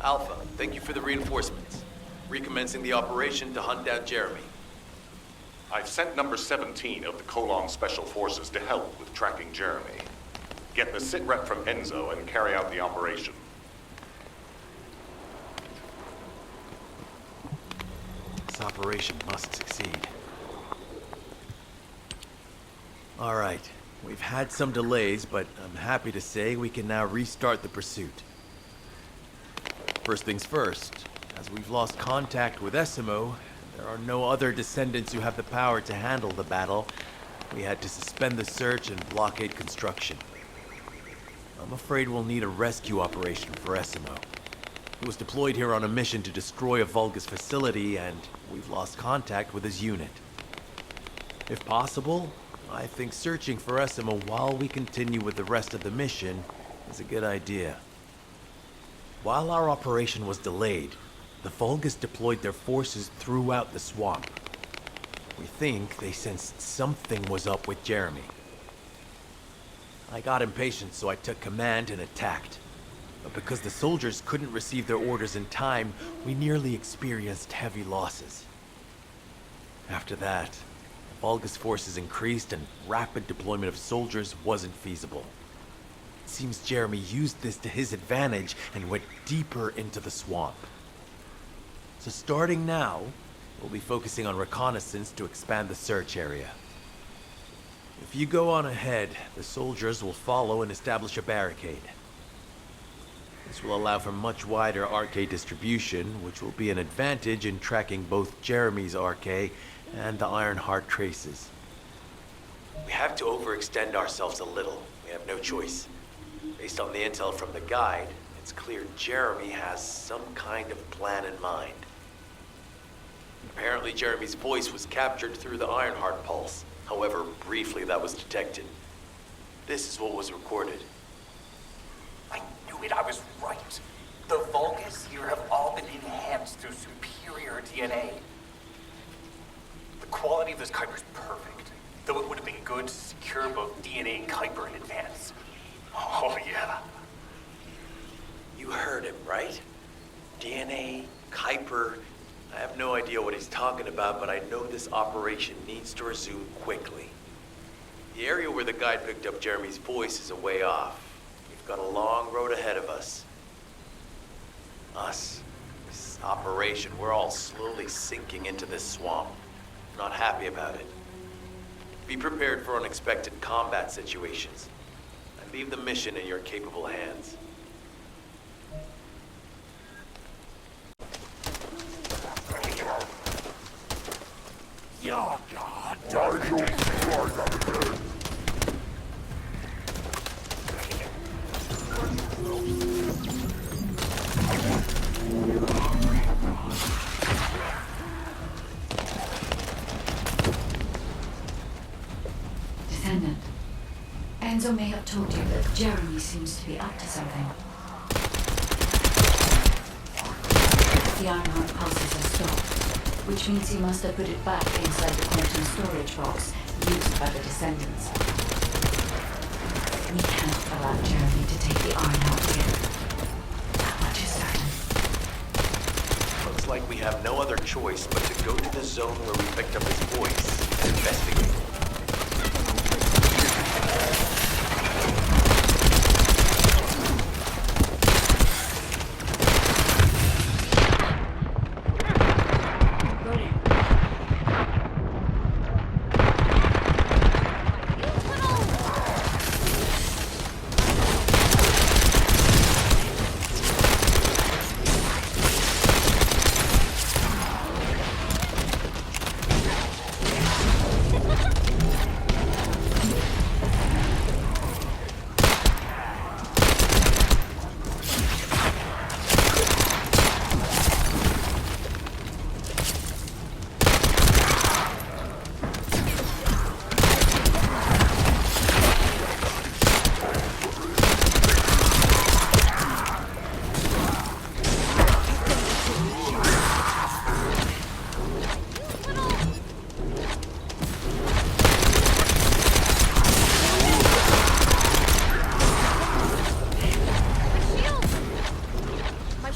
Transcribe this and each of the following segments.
Alpha, thank you for the reinforcements. Recommencing the operation to hunt down Jeremy. I've sent number 17 of the Colon Special Forces to help with tracking Jeremy. Get the sitrep from Enzo and carry out the operation. This operation must succeed. All right. We've had some delays, but I'm happy to say we can now restart the pursuit. First things first, as we've lost contact with Essimo, there are no other Descendants who have the power to handle the battle. We had to suspend the search and blockade construction. I'm afraid we'll need a rescue operation for Essimo. He was deployed here on a mission to destroy a vulgus facility, and we've lost contact with his unit. If possible, I think searching for Essimo while we continue with the rest of the mission is a good idea. While our operation was delayed, the vulgus deployed their forces throughout the swamp. We think they sensed something was up with Jeremy. I got impatient, so I took command and attacked. But because the soldiers couldn't receive their orders in time, we nearly experienced heavy losses. After that, the vulgus forces increased and rapid deployment of soldiers wasn't feasible. It seems Jeremy used this to his advantage and went deeper into the swamp. So starting now, we'll be focusing on reconnaissance to expand the search area. If you go on ahead, the soldiers will follow and establish a barricade. This will allow for much wider RK distribution, which will be an advantage in tracking both Jeremy's RK and the Ironheart traces. We have to overextend ourselves a little. We have no choice. Based on the intel from the guide, it's clear Jeremy has some kind of plan in mind. Apparently Jeremy's voice was captured through the Ironheart pulse. However, briefly that was detected. This is what was recorded. I knew it, I was right. The vulgus here have all been enhanced through superior DNA. The quality of this Kuiper's perfect, though it would have been good to secure both DNA and Kuiper in advance. Oh yeah. You heard him, right? DNA, Kuiper. I have no idea what he's talking about, but I know this operation needs to resume quickly. The area where the guide picked up Jeremy's voice is a way off. We've got a long road ahead of us. This operation, we're all slowly sinking into this swamp. Not happy about it. Be prepared for unexpected combat situations. I leave the mission in your capable hands. Oh God, Nigel, try that again. Descendant, Enzo may have told you that Jeremy seems to be up to something. The Ironheart pulses are stopped, which means he must have put it back inside the quantum storage box used by the Descendants. We cannot allow Jeremy to take the Ironheart here. That much is certain. Looks like we have no other choice but to go to the zone where we picked up his voice and investigate.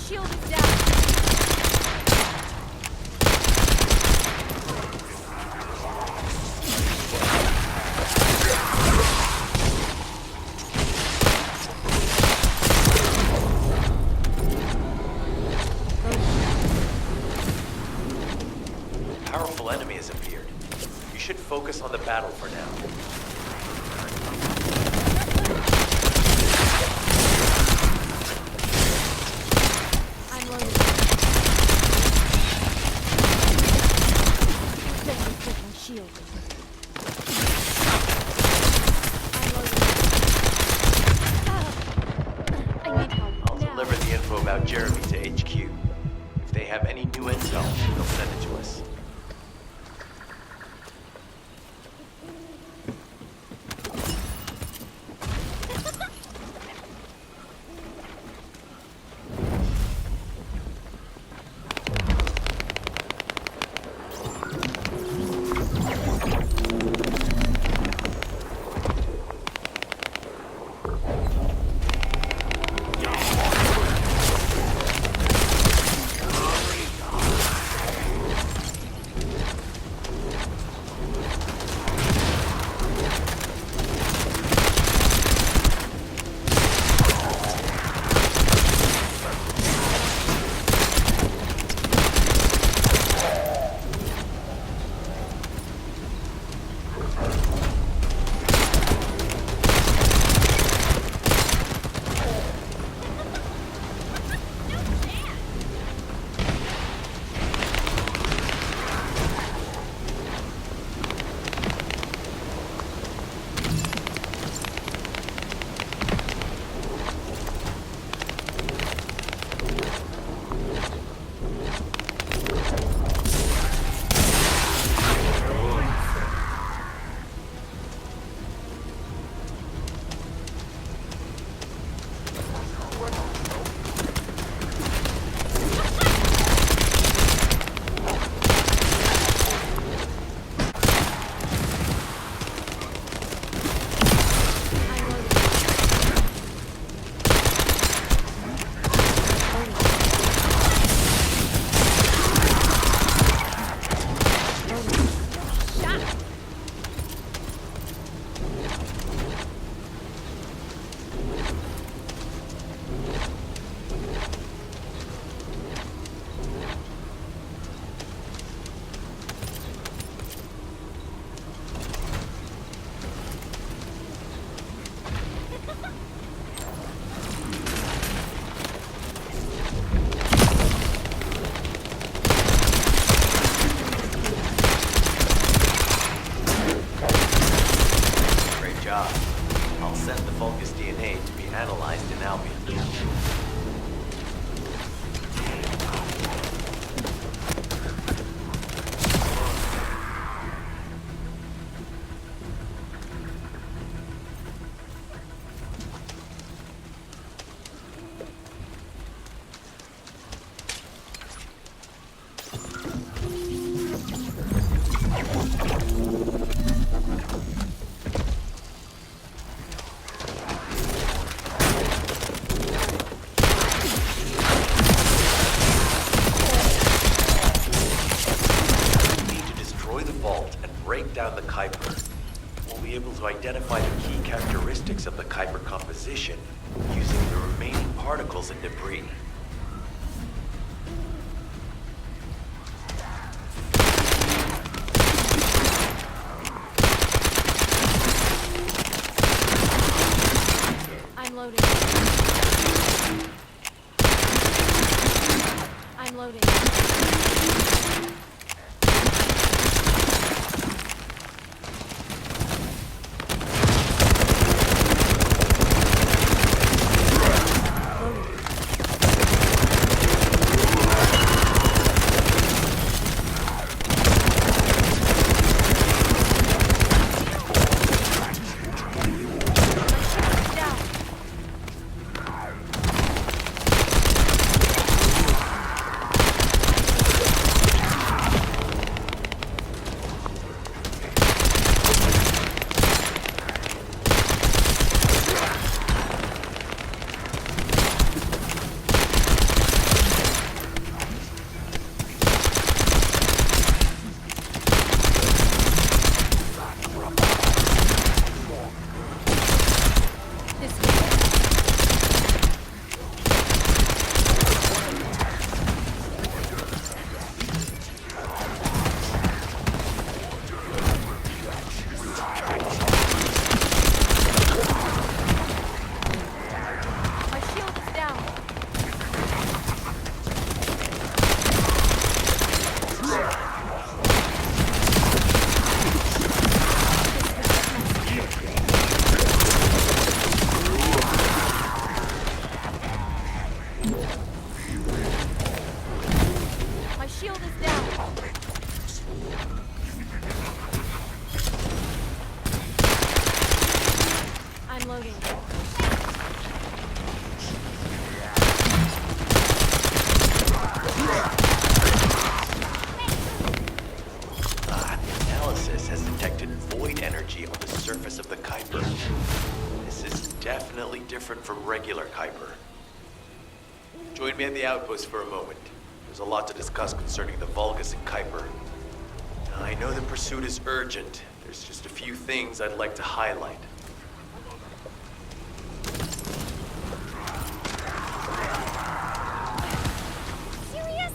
shield is down. Powerful enemy has appeared. You should focus on the battle for now. I'm loaded. Let me put my shield in. I'm loaded. I need help I'll now. deliver the info about Jeremy to HQ. If they have any new intel, they'll send it to us. I'll send the vulgus DNA to be analyzed in Albion. Down the Kuiper. We'll be able to identify the key characteristics of the Kuiper composition using the remaining particles and debris. I'm loading. I'm loading. My shield is down. I'm loading. Analysis has detected void energy on the surface of the Kuiper. This is definitely different from regular Kuiper. Join me at the outpost for a moment. There's a lot to discuss concerning the vulgus and Kuiper. Now, I know the pursuit is urgent. There's just a few things I'd like to highlight. Serious?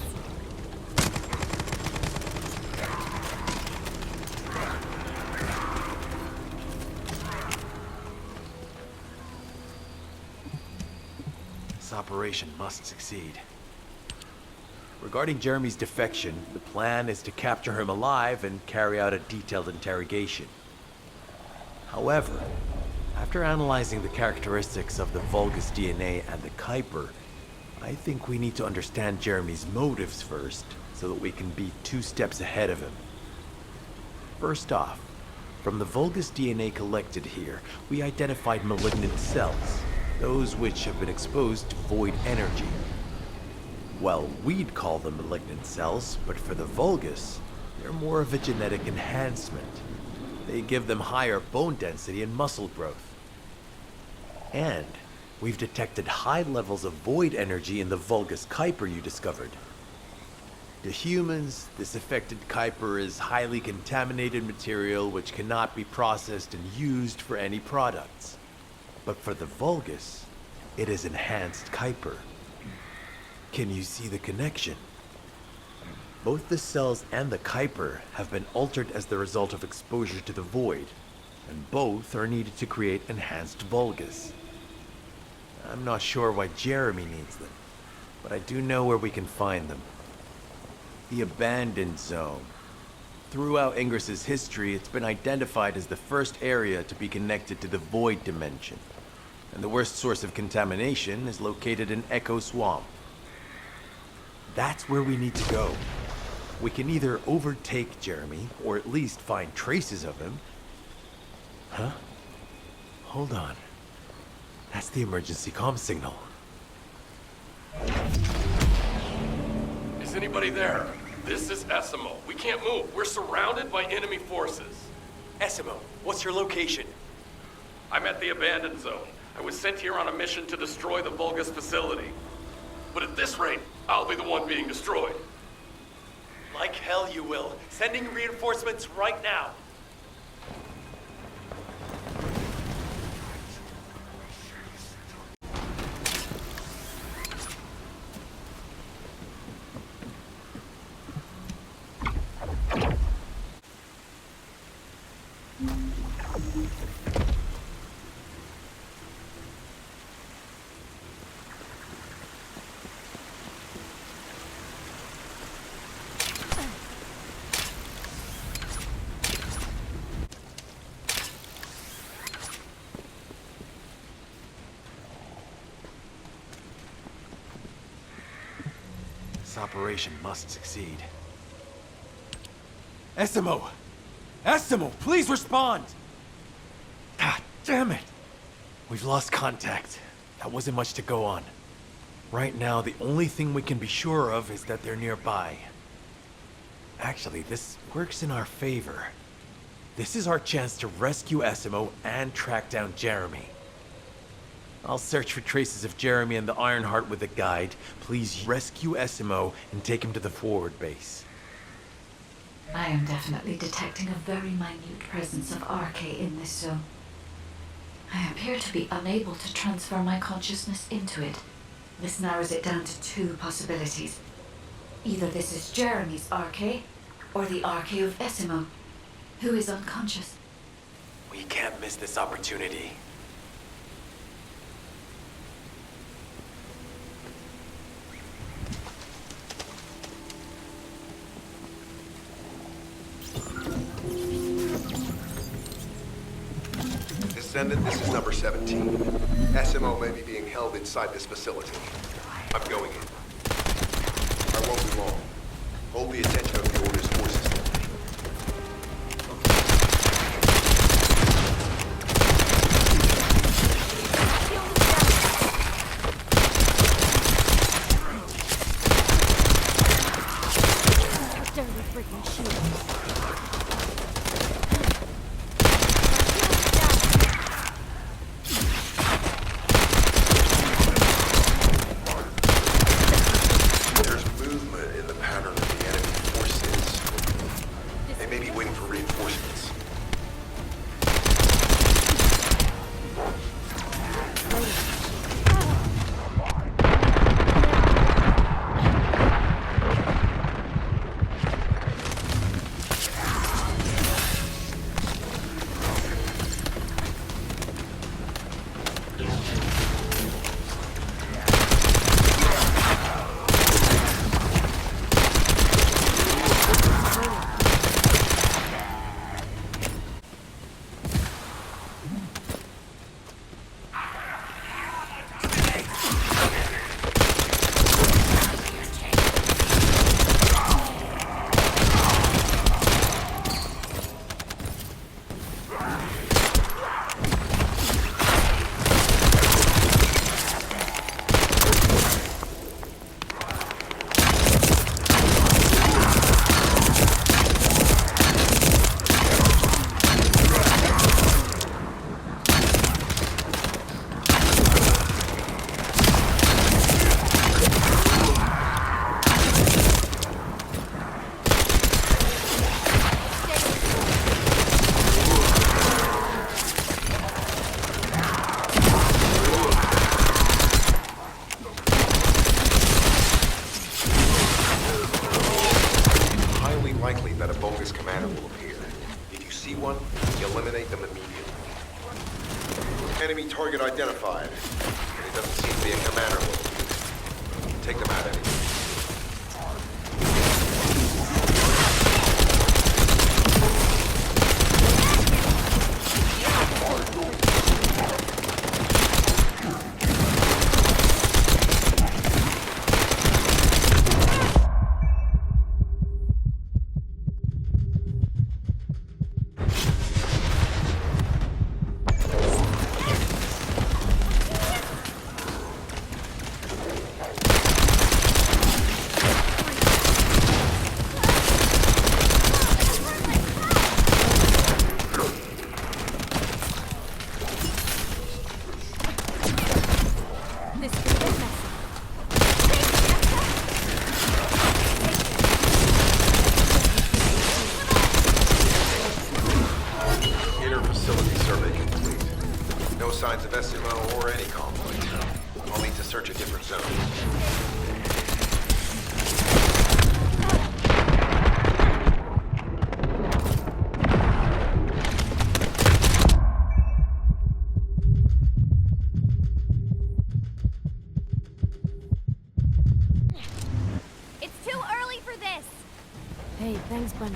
This operation must succeed. Regarding Jeremy's defection, the plan is to capture him alive and carry out a detailed interrogation. However, after analyzing the characteristics of the vulgus DNA and the Kuiper, I think we need to understand Jeremy's motives first, so that we can be 2 steps ahead of him. First off, from the vulgus DNA collected here, we identified malignant cells, those which have been exposed to void energy. Well, we'd call them malignant cells, but for the vulgus, they're more of a genetic enhancement. They give them higher bone density and muscle growth. And we've detected high levels of void energy in the vulgus Kuiper you discovered. To humans, this affected Kuiper is highly contaminated material which cannot be processed and used for any products. But for the vulgus, it is enhanced Kuiper. Can you see the connection? Both the cells and the Kuiper have been altered as the result of exposure to the void, and both are needed to create enhanced vulgus. I'm not sure why Jeremy needs them, but I do know where we can find them. The Abandoned Zone. Throughout Ingris's history, it's been identified as the first area to be connected to the Void Dimension, and the worst source of contamination is located in Echo Swamp. That's where we need to go. We can either overtake Jeremy, or at least find traces of him. Huh? Hold on. That's the emergency comm signal. Is anybody there? This is Essimo. We can't move. We're surrounded by enemy forces. Essimo, what's your location? I'm at the Abandoned Zone. I was sent here on a mission to destroy the Vulgus facility. But at this rate, I'll be the one being destroyed. Like hell you will. Sending reinforcements right now. This operation must succeed. Essimo! Essimo, please respond! Ah, damn it! We've lost contact. That wasn't much to go on. Right now, the only thing we can be sure of is that they're nearby. Actually, this works in our favor. This is our chance to rescue Essimo and track down Jeremy. I'll search for traces of Jeremy and the Ironheart with a guide. Please rescue Essimo and take him to the forward base. I am definitely detecting a very minute presence of RK in this zone. I appear to be unable to transfer my consciousness into it. This narrows it down to 2 possibilities. Either this is Jeremy's RK, or the RK of Essimo, who is unconscious. We can't miss this opportunity. Descendant, this is number 17. SMO may be being held inside this facility. I'm going in. I won't be long. Hold the attention of the Order's forces for me. Dirty freaking shield. There's movement in the pattern of the enemy forces. They may be waiting for reinforcements. Likely that a vulgus commander will appear. If you see one, eliminate them immediately. Enemy target identified. And it doesn't seem to be a commander will. Take them out anyway. Signs of SMO or any conflict. I'll need to search a different zone. It's too early for this. Hey, thanks, Bunny.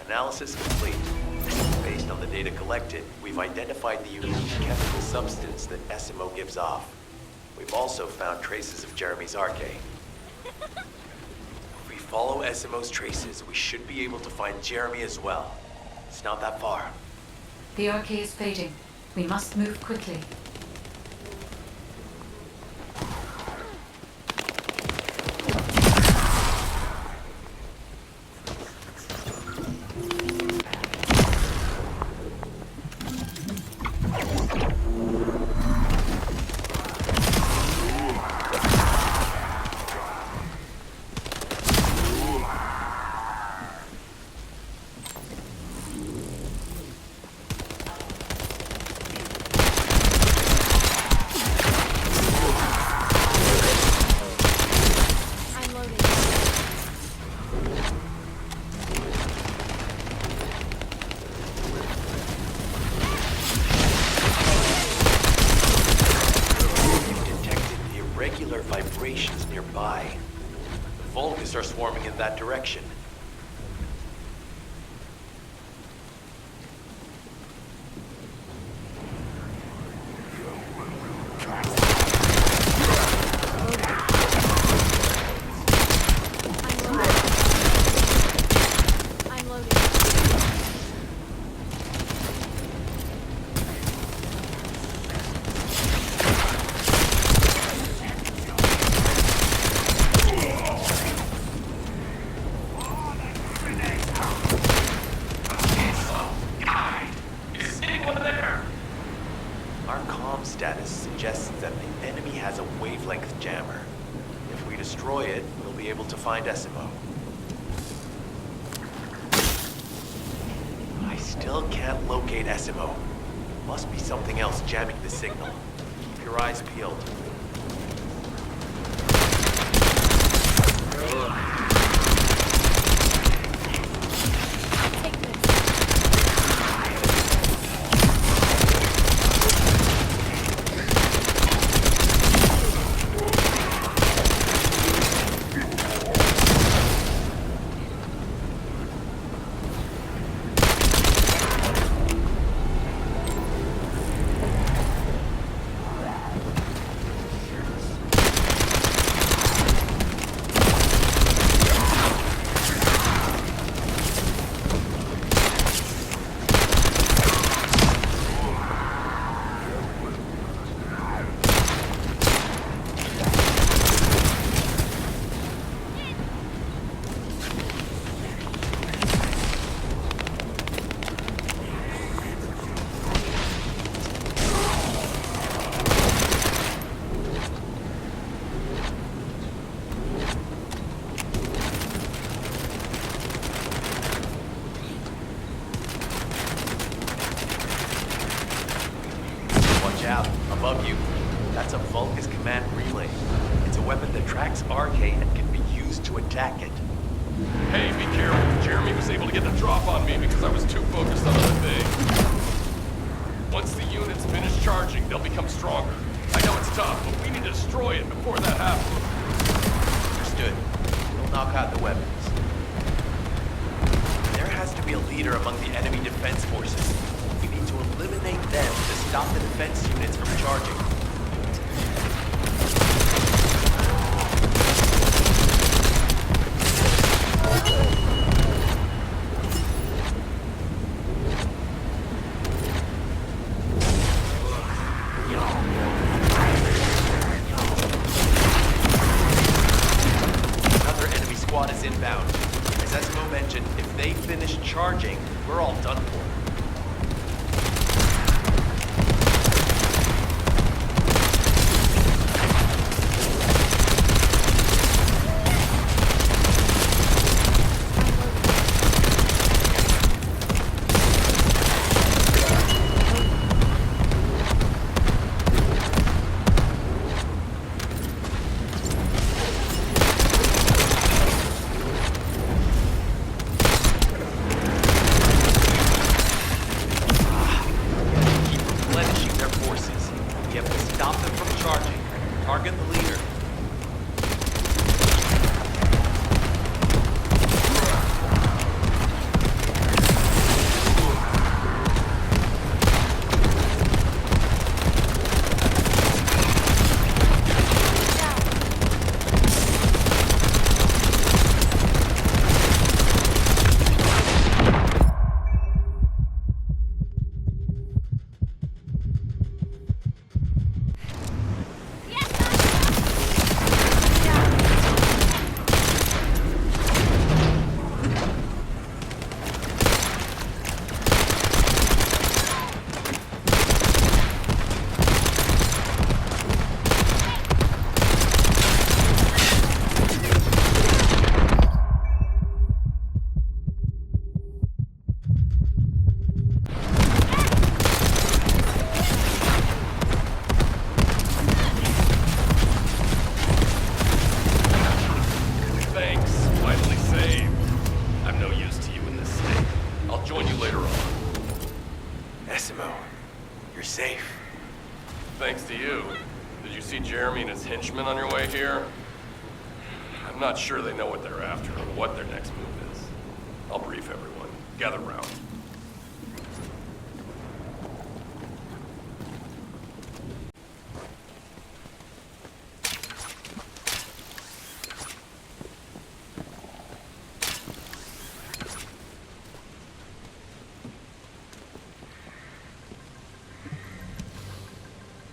Analysis complete. Based on the data collected, we've identified the unique chemical substance that Esimo gives off. We've also found traces of Jeremy's arcade. If we follow Esimo's traces, we should be able to find Jeremy as well. It's not that far. The arcade is fading. We must move quickly. I'm loading. We've detected irregular vibrations nearby. The vulgus are swarming in that direction. I'm loading. Is anyone there? Our comm status suggests that the enemy has a wavelength jammer. If we destroy it, we'll be able to find Esimo. I still can't locate Esimo. Must be something else jamming the signal. Keep your eyes peeled. Take this. Watch out, above you. That's a vulgus command relay. It's a weapon that tracks RK and can be used to attack it. Hey, be careful. Jeremy was able to get the drop on me because I was too focused on other things. Once the units finish charging, they'll become stronger. I know it's tough, but we need to destroy it before that happens. Understood. We'll knock out the weapons. There has to be a leader among the enemy defense forces. We need to eliminate them to stop the defense units from charging. Another enemy squad is inbound. As Esmo mentioned, if they finish charging, we're all done for. Target the leader. Jeremy and his henchmen on your way here? I'm not sure they know what they're after or what their next move is. I'll brief everyone. Gather round.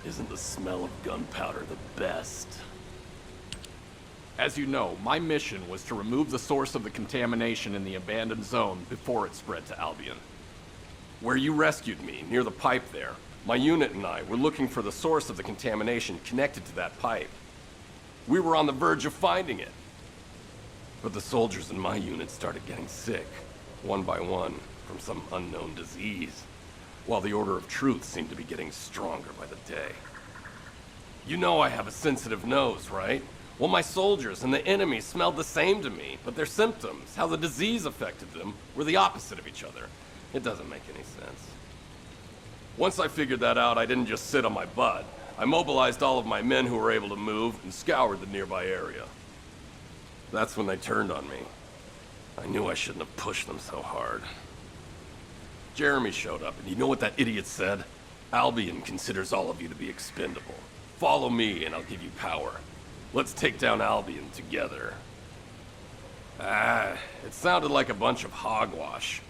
Isn't the smell of gunpowder the best? As you know, my mission was to remove the source of the contamination in the abandoned zone before it spread to Albion. Where you rescued me, near the pipe there, my unit and I were looking for the source of the contamination connected to that pipe. We were on the verge of finding it. But the soldiers in my unit started getting sick, one by one, from some unknown disease, while the Order of Truth seemed to be getting stronger by the day. You know I have a sensitive nose, right? Well, my soldiers and the enemy smelled the same to me, but their symptoms, how the disease affected them, were the opposite of each other. It doesn't make any sense. Once I figured that out, I didn't just sit on my butt. I mobilized all of my men who were able to move and scoured the nearby area. That's when they turned on me. I knew I shouldn't have pushed them so hard. Jeremy showed up, and you know what that idiot said? Albion considers all of you to be expendable. Follow me, and I'll give you power. Let's take down Albion together. It sounded like a bunch of hogwash.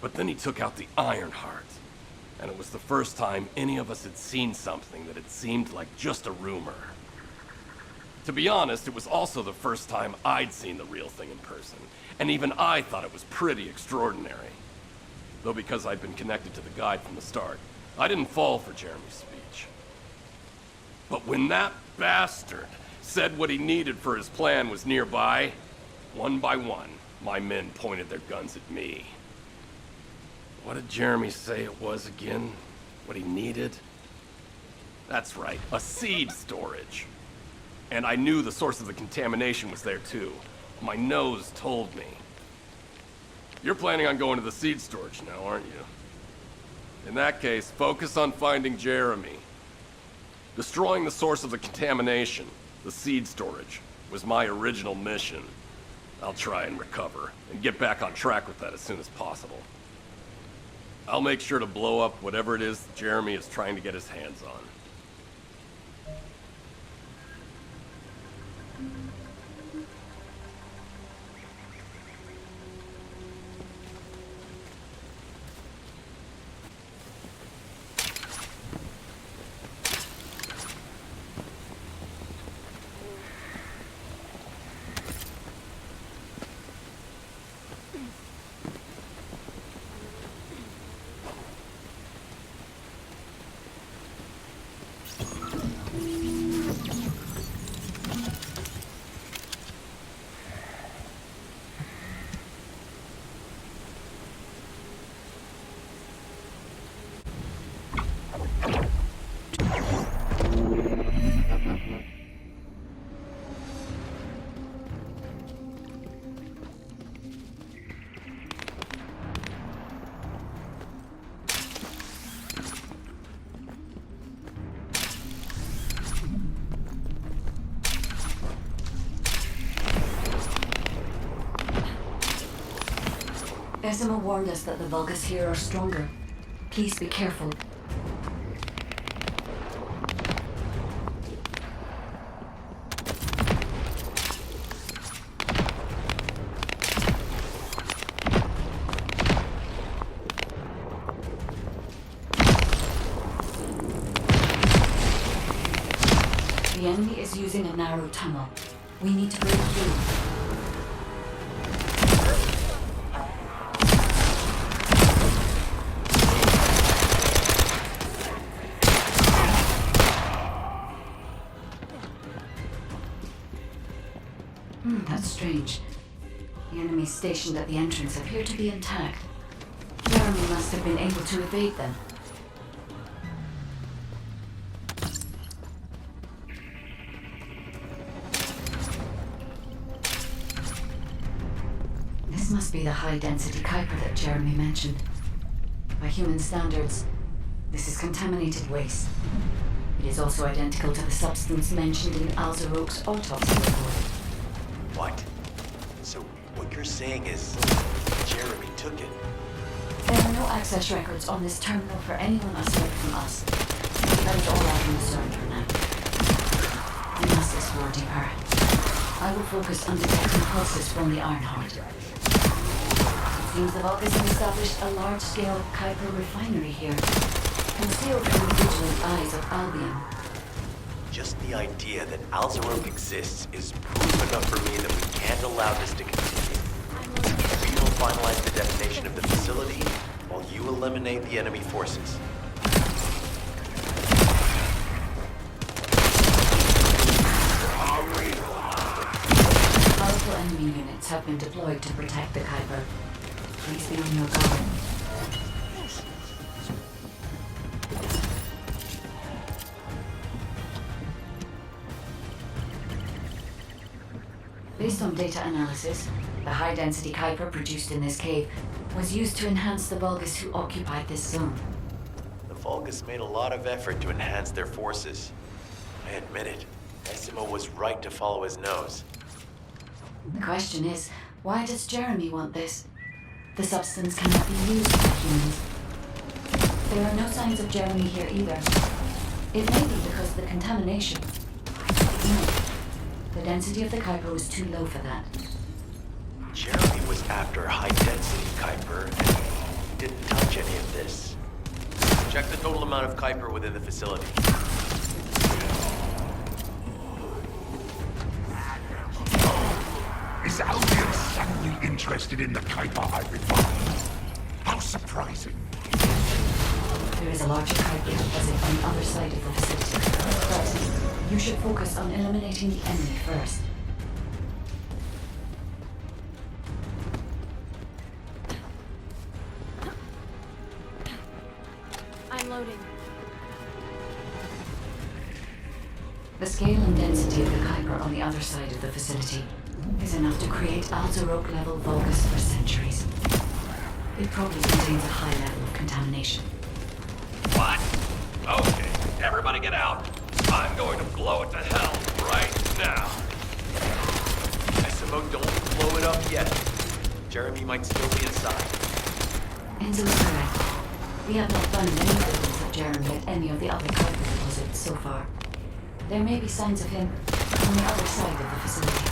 But then he took out the Ironheart. And it was the first time any of us had seen something that had seemed like just a rumor. To be honest, it was also the first time I'd seen the real thing in person. And even I thought it was pretty extraordinary. Though because I'd been connected to the guide from the start, I didn't fall for Jeremy's speech. But when that bastard said what he needed for his plan was nearby, one by one, my men pointed their guns at me. What did Jeremy say it was again? What he needed? That's right, a seed storage. And I knew the source of the contamination was there too. My nose told me. You're planning on going to the seed storage now, aren't you? In that case, focus on finding Jeremy. Destroying the source of the contamination, the seed storage, was my original mission. I'll try and recover, and get back on track with that as soon as possible. I'll make sure to blow up whatever it is Jeremy is trying to get his hands on. Ezima warned us that the vulgus here are stronger. Please be careful. The enemy is using a narrow tunnel. We need to break through. That's strange. The enemies stationed at the entrance appear to be intact. Jeremy must have been able to evade them. This must be the high-density Kuiper that Jeremy mentioned. By human standards, this is contaminated waste. It It is also identical to the substance mentioned in Alzarok's autopsy report. What? So what you're saying is Jeremy took it? There are no access records on this terminal for anyone aside from us. That is all I can discern for now. We must explore deeper. I will focus on detecting pulses from the Ironheart. It seems the vulgus have established a large-scale Kuiper refinery here, concealed from the vigilant eyes of Albion. Just the idea that Alzarok exists is proof enough for me that we can't allow this to continue. We will finalize the detonation of the facility while you eliminate the enemy forces. Powerful enemy units have been deployed to protect the Kuiper. Please be on your guard. Based on data analysis, the high-density Kuiper produced in this cave was used to enhance the vulgus who occupied this zone. The vulgus made a lot of effort to enhance their forces. I admit it. Essimo was right to follow his nose. The question is, why does Jeremy want this? The substance cannot be used by humans. There are no signs of Jeremy here either. It may be because of the contamination. No. The density of the Kuiper was too low for that. Jeremy was after high-density Kuiper, and he didn't touch any of this. Check the total amount of Kuiper within the facility. Is Albion suddenly interested in the Kuiper I refined? How surprising. There is a larger Kuiper deposit on the other side of the facility. But you should focus on eliminating the enemy first. I'm loading. The scale and density of the Kuiper on the other side of the facility is enough to create Alzarok-level vulgus for centuries. It probably contains a high level of contamination. What? Okay, everybody get out. I'm going to blow it to hell right now. Essimo, don't blow it up yet. Jeremy might still be inside. Enzo is correct. We have not found any evidence of Jeremy at any of the other Kuiper deposits so far. There may be signs of him on the other side of the facility.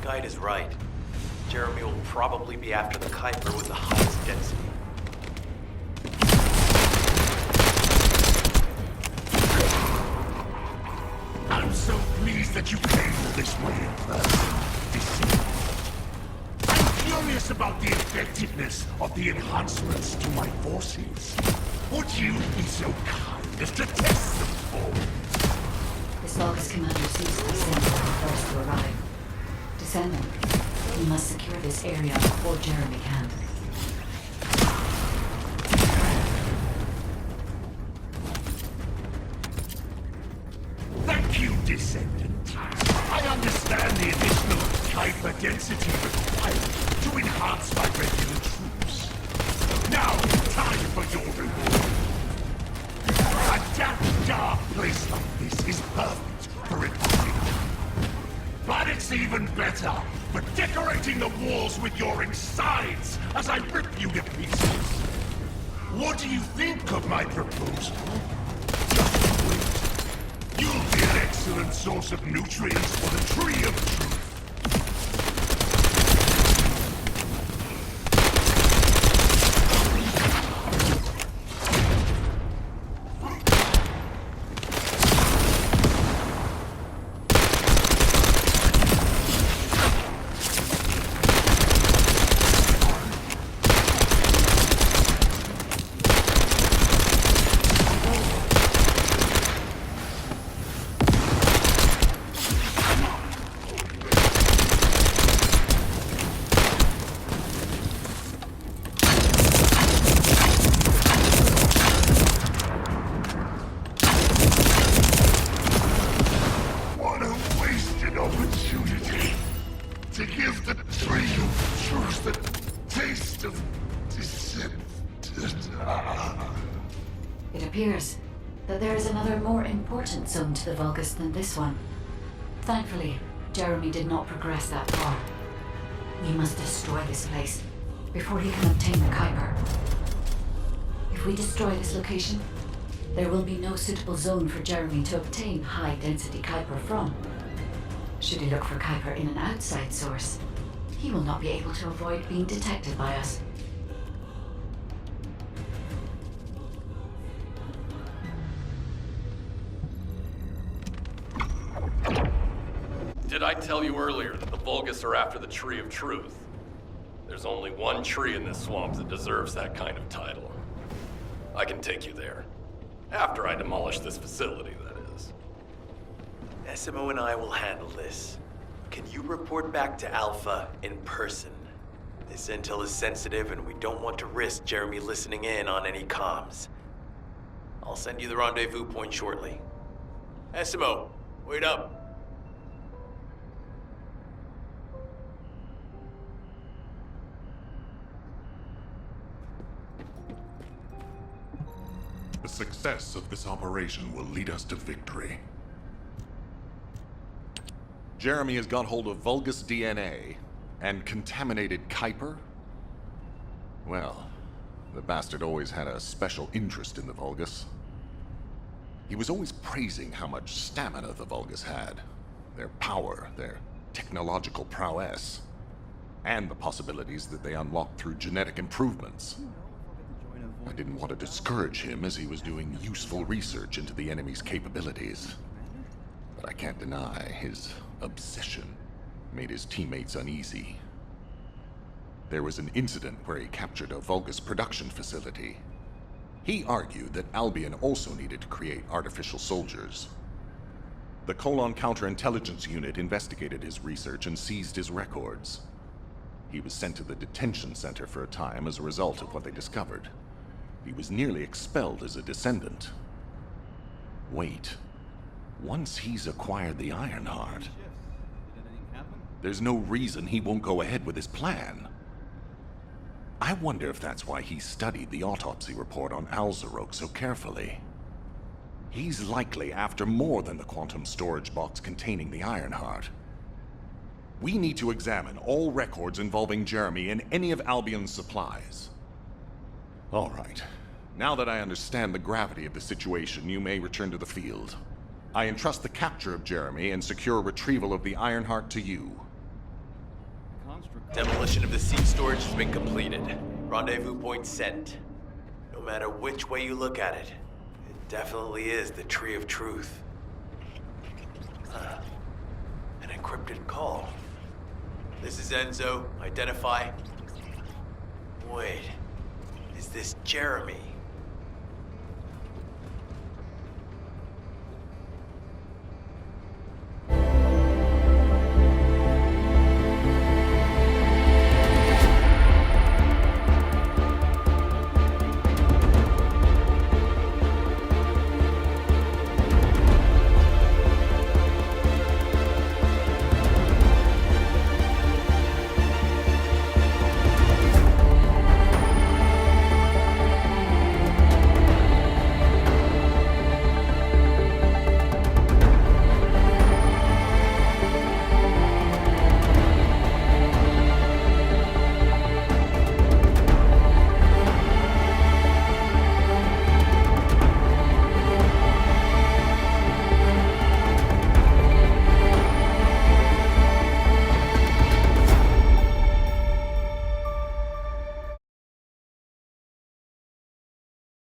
Guide is right. Jeremy will probably be after the Kuiper with the highest density. I'm so pleased that you came all this way in person. I'm curious about the effectiveness of the enhancements to my forces. Would you be so kind as to test them for me? This vulgus commander sees the Descendant the first to arrive. Descendant, we must secure this area before Jeremy can. Thank you, Descendant. I understand the additional Kuiper density required to enhance my regular troops. Now, time for your reward. A damp, dark place like this is perfect for refining. But it's even better for decorating the walls with your insides as I rip you to pieces. What do you think of my proposal? Just wait. You'll be an excellent source of nutrients for the Tree of Truth. To give the Tree of Truth the taste of Descendant. It appears that there is another more important zone to the vulgus than this one. Thankfully, Jeremy did not progress that far. We must destroy this place before he can obtain the Kuiper. If we destroy this location, there will be no suitable zone for Jeremy to obtain high-density Kuiper from. Should he look for Kuiper in an outside source, he will not be able to avoid being detected by us. Did I tell you earlier that the vulgus are after the Tree of Truth? There's only one tree in this swamp that deserves that kind of title. I can take you there. After I demolish this facility, that is. Essimo and I will handle this. Can you report back to Alpha in person? This intel is sensitive and we don't want to risk Jeremy listening in on any comms. I'll send you the rendezvous point shortly. Essimo, wait up. The success of this operation will lead us to victory. Jeremy has got hold of vulgus DNA and contaminated Kuiper? Well, the bastard always had a special interest in the vulgus. He was always praising how much stamina the vulgus had, their power, their technological prowess, and the possibilities that they unlocked through genetic improvements. I didn't want to discourage him as he was doing useful research into the enemy's capabilities. But I can't deny his obsession made his teammates uneasy. There was an incident where he captured a vulgus production facility. He argued that Albion also needed to create artificial soldiers. The Colon Counterintelligence Unit investigated his research and seized his records. He was sent to the detention center for a time as a result of what they discovered. He was nearly expelled as a Descendant. Wait. Once he's acquired the Ironheart, there's no reason he won't go ahead with his plan. I wonder if that's why he studied the autopsy report on Alzarok so carefully. He's likely after more than the quantum storage box containing the Ironheart. We need to examine all records involving Jeremy and any of Albion's supplies. All right. Now that I understand the gravity of the situation, you may return to the field. I entrust the capture of Jeremy and secure retrieval of the Ironheart to you. Demolition of the seed storage has been completed. Rendezvous point sent. No matter which way you look at it, it definitely is the Tree of Truth. An encrypted call. This is Enzo. Identify. Wait. Is this Jeremy?